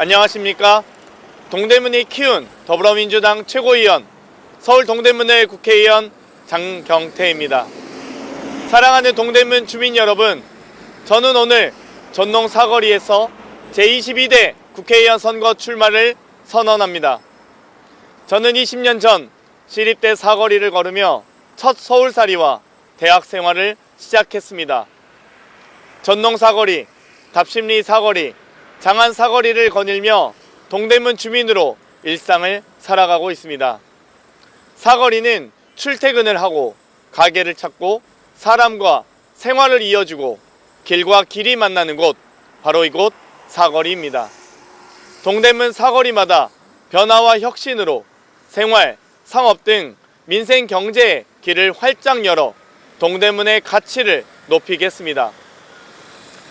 안녕하십니까. 동대문이 키운 더불어민주당 최고위원, 서울 동대문의 국회의원 장경태입니다. 사랑하는 동대문 주민 여러분, 저는 오늘 전농 사거리에서 제22대 국회의원 선거 출마를 선언합니다. 저는 20년 전 시립대 사거리를 걸으며 첫 서울살이와 대학 생활을 시작했습니다. 전농 사거리, 답심리 사거리, 장안 사거리를 거닐며 동대문 주민으로 일상을 살아가고 있습니다. 사거리는 출퇴근을 하고 가게를 찾고 사람과 생활을 이어주고 길과 길이 만나는 곳, 바로 이곳 사거리입니다. 동대문 사거리마다 변화와 혁신으로 생활, 상업 등 민생 경제의 길을 활짝 열어 동대문의 가치를 높이겠습니다.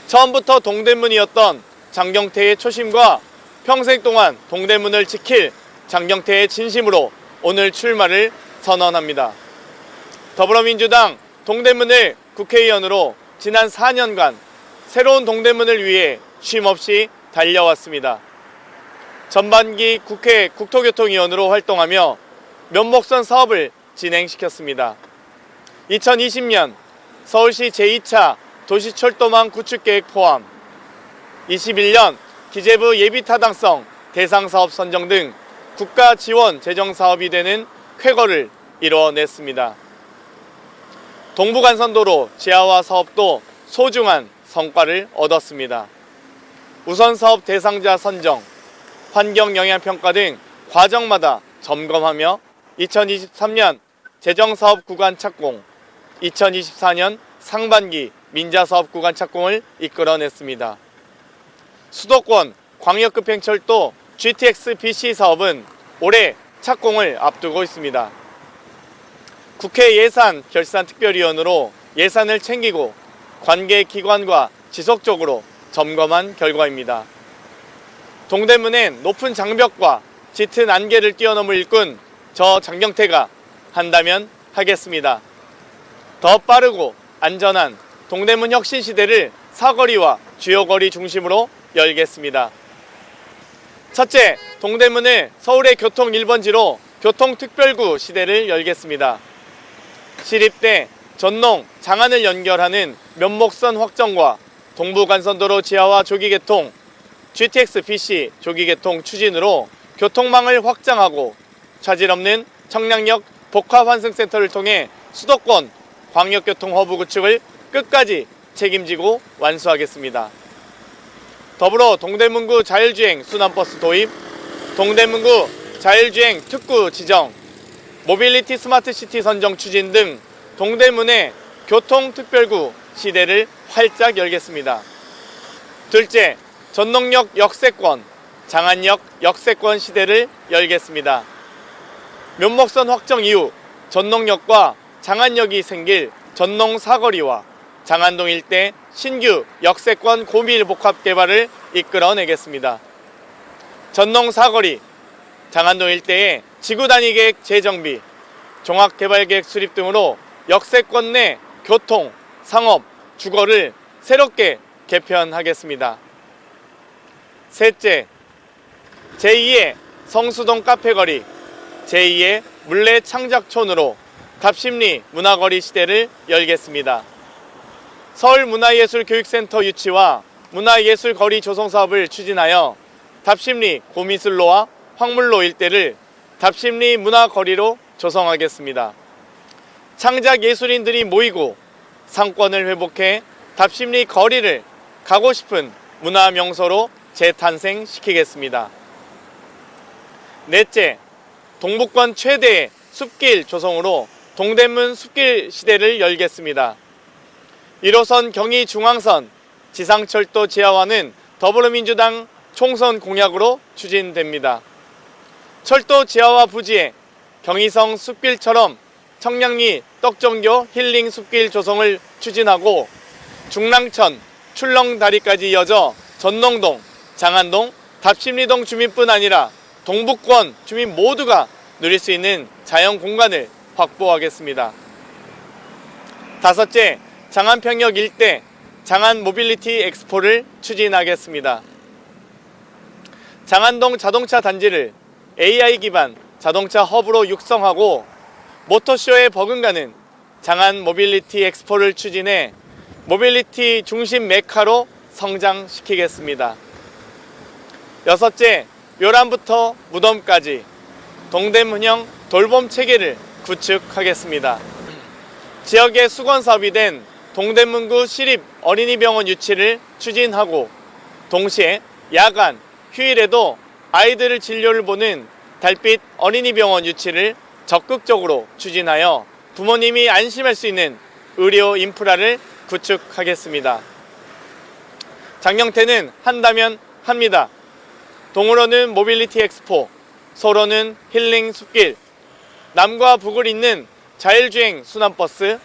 처음부터 동대문이었던 장경태의 초심과 평생 동안 동대문을 지킬 장경태의 진심으로 오늘 출마를 선언합니다. 더불어민주당 동대문을 국회의원으로 지난 4년간 새로운 동대문을 위해 쉼없이 달려왔습니다. 전반기 국회 국토교통위원으로 활동하며 면목선 사업을 진행시켰습니다. 2020년 서울시 제2차 도시철도망 구축계획 포함 21년 기재부 예비타당성 대상사업 선정 등 국가 지원 재정사업이 되는 쾌거를 이뤄냈습니다. 동부간선도로 지하화 사업도 소중한 성과를 얻었습니다. 우선사업 대상자 선정, 환경영향평가 등 과정마다 점검하며 2023년 재정사업 구간 착공, 2024년 상반기 민자사업 구간 착공을 이끌어냈습니다. 수도권 광역급행철도 GTX BC 사업은 올해 착공을 앞두고 있습니다. 국회 예산결산특별위원으로 예산을 챙기고 관계기관과 지속적으로 점검한 결과입니다. 동대문엔 높은 장벽과 짙은 안개를 뛰어넘을 일꾼 저 장경태가 한다면 하겠습니다. 더 빠르고 안전한 동대문 혁신 시대를 사거리와 주요 거리 중심으로 열겠습니다. 첫째, 동대문을 서울의 교통 1번지로 교통특별구 시대를 열겠습니다. 시립대, 전농, 장안을 연결하는 면목선 확정과 동부간선도로 지하화 조기 개통, GTX BC 조기 개통 추진으로 교통망을 확장하고 차질 없는 청량역 복합환승센터를 통해 수도권 광역교통 허브 구축을 끝까지 책임지고 완수하겠습니다. 더불어 동대문구 자율주행 순환버스 도입, 동대문구 자율주행 특구 지정, 모빌리티 스마트시티 선정 추진 등 동대문의 교통특별구 시대를 활짝 열겠습니다. 둘째, 전농역 역세권, 장안역 역세권 시대를 열겠습니다. 면목선 확정 이후 전농역과 장안역이 생길 전농 사거리와 장안동 일대 신규 역세권 고밀 복합 개발을 이끌어내겠습니다. 전농 사거리, 장안동 일대의 지구 단위 계획 재정비, 종합 개발 계획 수립 등으로 역세권 내 교통, 상업, 주거를 새롭게 개편하겠습니다. 셋째, 제2의 성수동 카페거리, 제2의 물레 창작촌으로 답심리 문화거리 시대를 열겠습니다. 서울문화예술교육센터 유치와 문화예술거리 조성사업을 추진하여 답심리 고미술로와 황물로 일대를 답심리 문화거리로 조성하겠습니다. 창작예술인들이 모이고 상권을 회복해 답심리 거리를 가고 싶은 문화명소로 재탄생시키겠습니다. 넷째, 동북권 최대의 숲길 조성으로 동대문 숲길 시대를 열겠습니다. 1호선 경의중앙선 지상철도 지하화는 더불어민주당 총선 공약으로 추진됩니다. 철도 지하화 부지에 경의성 숲길처럼 청량리 떡정교 힐링 숲길 조성을 추진하고 중랑천, 출렁다리까지 이어져 전농동, 장안동, 답심리동 주민뿐 아니라 동북권 주민 모두가 누릴 수 있는 자연 공간을 확보하겠습니다. 다섯째, 장안평역 일대 장안 모빌리티 엑스포를 추진하겠습니다. 장안동 자동차 단지를 AI 기반 자동차 허브로 육성하고 모터쇼에 버금가는 장안 모빌리티 엑스포를 추진해 모빌리티 중심 메카로 성장시키겠습니다. 여섯째, 묘람부터 무덤까지 동대문형 돌봄 체계를 구축하겠습니다. 지역의 수건 사업이 된 동대문구 시립 어린이병원 유치를 추진하고 동시에 야간, 휴일에도 아이들을 진료를 보는 달빛 어린이병원 유치를 적극적으로 추진하여 부모님이 안심할 수 있는 의료 인프라를 구축하겠습니다. 장경태는 한다면 합니다. 동으로는 모빌리티 엑스포, 서로는 힐링 숲길, 남과 북을 잇는 자율주행 순환버스,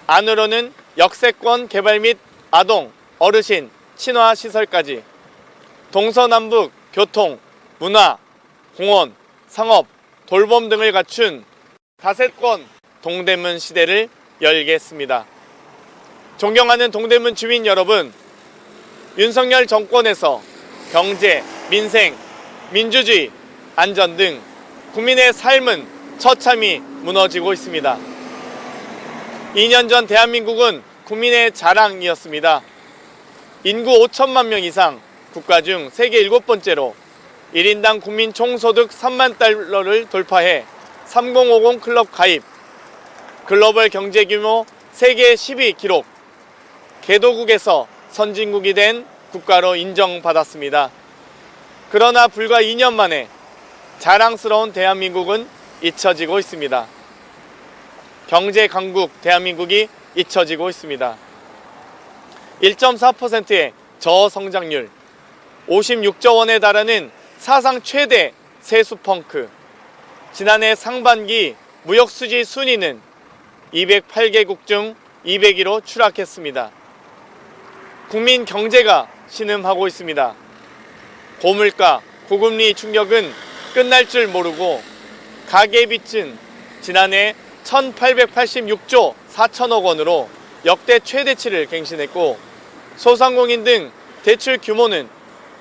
안으로는 역세권 개발 및 아동, 어르신, 친화 시설까지 동서남북 교통, 문화, 공원, 상업, 돌봄 등을 갖춘 다세권 동대문 시대를 열겠습니다. 존경하는 동대문 주민 여러분, 윤석열 정권에서 경제, 민생, 민주주의, 안전 등 국민의 삶은 처참히 무너지고 있습니다. 2년 전 대한민국은 국민의 자랑이었습니다. 인구 5천만 명 이상, 국가 중 세계 7번째로 1인당 국민 총소득 3만 달러를 돌파해 3050 클럽 가입, 글로벌 경제 규모 세계 10위 기록, 개도국에서 선진국이 된 국가로 인정받았습니다. 그러나 불과 2년 만에 자랑스러운 대한민국은 잊혀지고 있습니다. 경제 강국 대한민국이 잊혀지고 있습니다. 1.4%의 저성장률, 56조 원에 달하는 사상 최대 세수 펑크, 지난해 상반기 무역수지 순위는 208개국 중 200위로 추락했습니다. 국민 경제가 신음하고 있습니다. 고물가, 고금리 충격은 끝날 줄 모르고 가계빚은 지난해 1886조 4천억 원으로 역대 최대치를 갱신했고 소상공인 등 대출 규모는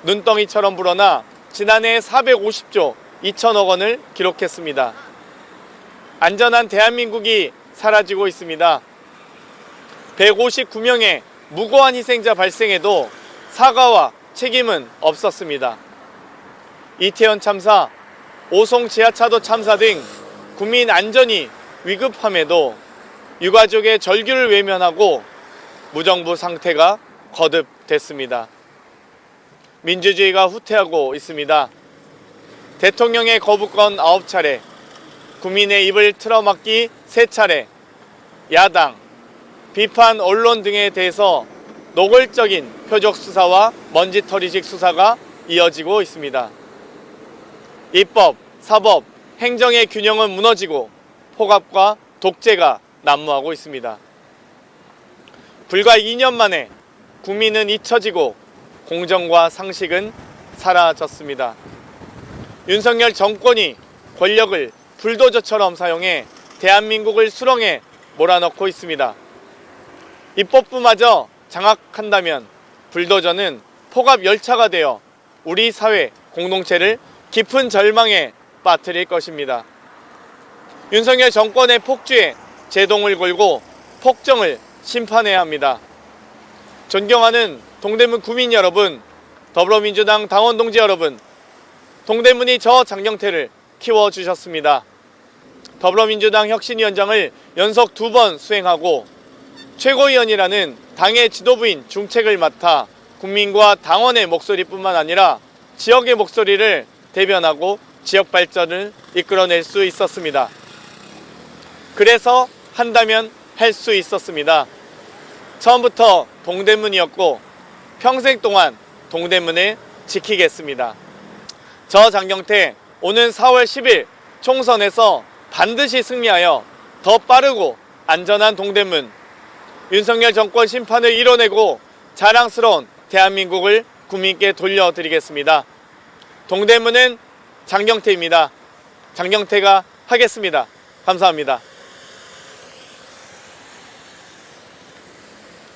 눈덩이처럼 불어나 지난해 450조 2천억 원을 기록했습니다. 안전한 대한민국이 사라지고 있습니다. 159명의 무고한 희생자 발생에도 사과와 책임은 없었습니다. 이태원 참사, 오송 지하차도 참사 등 국민 안전이 위급함에도 유가족의 절규를 외면하고 무정부 상태가 거듭됐습니다. 민주주의가 후퇴하고 있습니다. 대통령의 거부권 9차례, 국민의 입을 틀어막기 3차례, 야당, 비판 언론 등에 대해서 노골적인 표적 수사와 먼지털이식 수사가 이어지고 있습니다. 입법, 사법, 행정의 균형은 무너지고 폭압과 독재가 난무하고 있습니다. 불과 2년 만에 국민은 잊혀지고 공정과 상식은 사라졌습니다. 윤석열 정권이 권력을 불도저처럼 사용해 대한민국을 수렁에 몰아넣고 있습니다. 입법부마저 장악한다면 불도저는 폭압 열차가 되어 우리 사회 공동체를 깊은 절망에 빠뜨릴 것입니다. 윤석열 정권의 폭주에 제동을 걸고 폭정을 심판해야 합니다. 존경하는 동대문 구민 여러분, 더불어민주당 당원 동지 여러분, 동대문이 저 장경태를 키워주셨습니다. 더불어민주당 혁신위원장을 연속 2번 수행하고 최고위원이라는 당의 지도부인 중책을 맡아 국민과 당원의 목소리뿐만 아니라 지역의 목소리를 대변하고 지역 발전을 이끌어낼 수 있었습니다. 그래서 한다면 할 수 있었습니다. 처음부터 동대문이었고 평생 동안 동대문을 지키겠습니다. 저 장경태 오는 4월 10일 총선에서 반드시 승리하여 더 빠르고 안전한 동대문, 윤석열 정권 심판을 이뤄내고 자랑스러운 대한민국을 국민께 돌려드리겠습니다. 동대문은 장경태입니다. 장경태가 하겠습니다. 감사합니다.